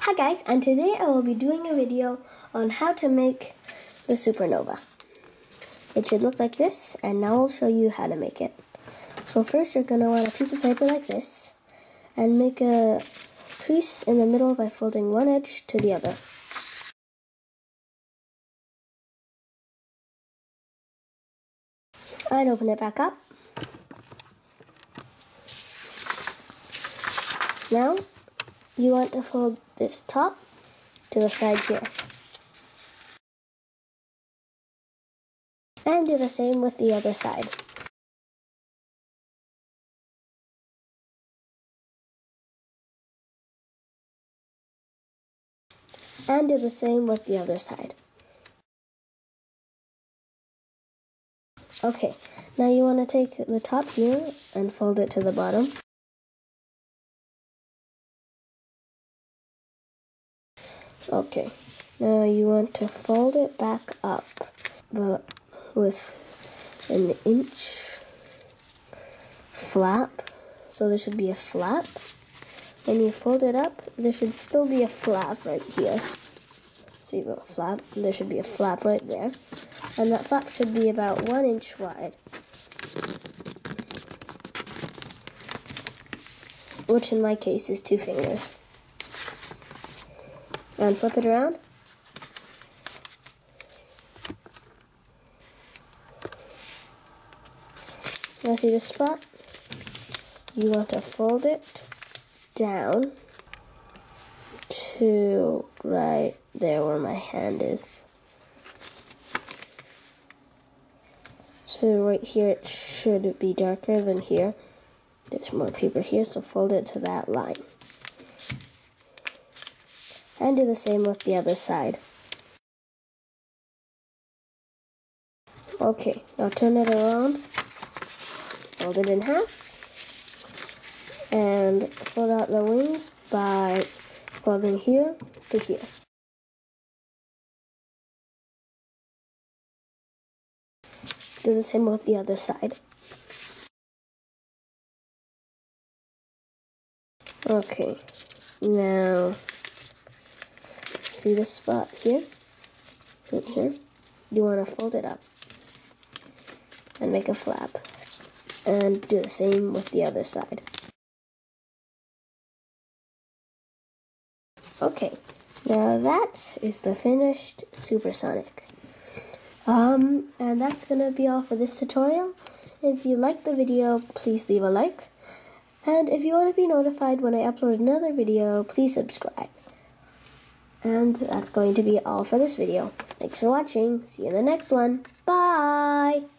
Hi guys, and today I will be doing a video on how to make the supernova. It should look like this, and now I'll show you how to make it. So first you're going to want a piece of paper like this, and make a crease in the middle by folding one edge to the other. And open it back up. Now, you want to fold this top to the side here. And do the same with the other side. And do the same with the other side. Okay, now you want to take the top here and fold it to the bottom. Okay, now you want to fold it back up, but with an inch flap. So there should be a flap. When you fold it up, there should still be a flap right here. See the flap? There should be a flap right there. And that flap should be about 1 inch wide. Which in my case is 2 fingers. And flip it around. Now see this spot? You want to fold it down to right there where my hand is. So right here it should be darker than here. There's more paper here, so fold it to that line. And do the same with the other side. Okay, now turn it around, fold it in half, and fold out the wings by folding here to here. Do the same with the other side. Okay, now see this spot here? Right here? You want to fold it up and make a flap. And do the same with the other side. Okay, now that is the finished supersonic. And that's gonna be all for this tutorial. If you liked the video, please leave a like. And if you want to be notified when I upload another video, please subscribe. And that's going to be all for this video. Thanks for watching. See you in the next one. Bye!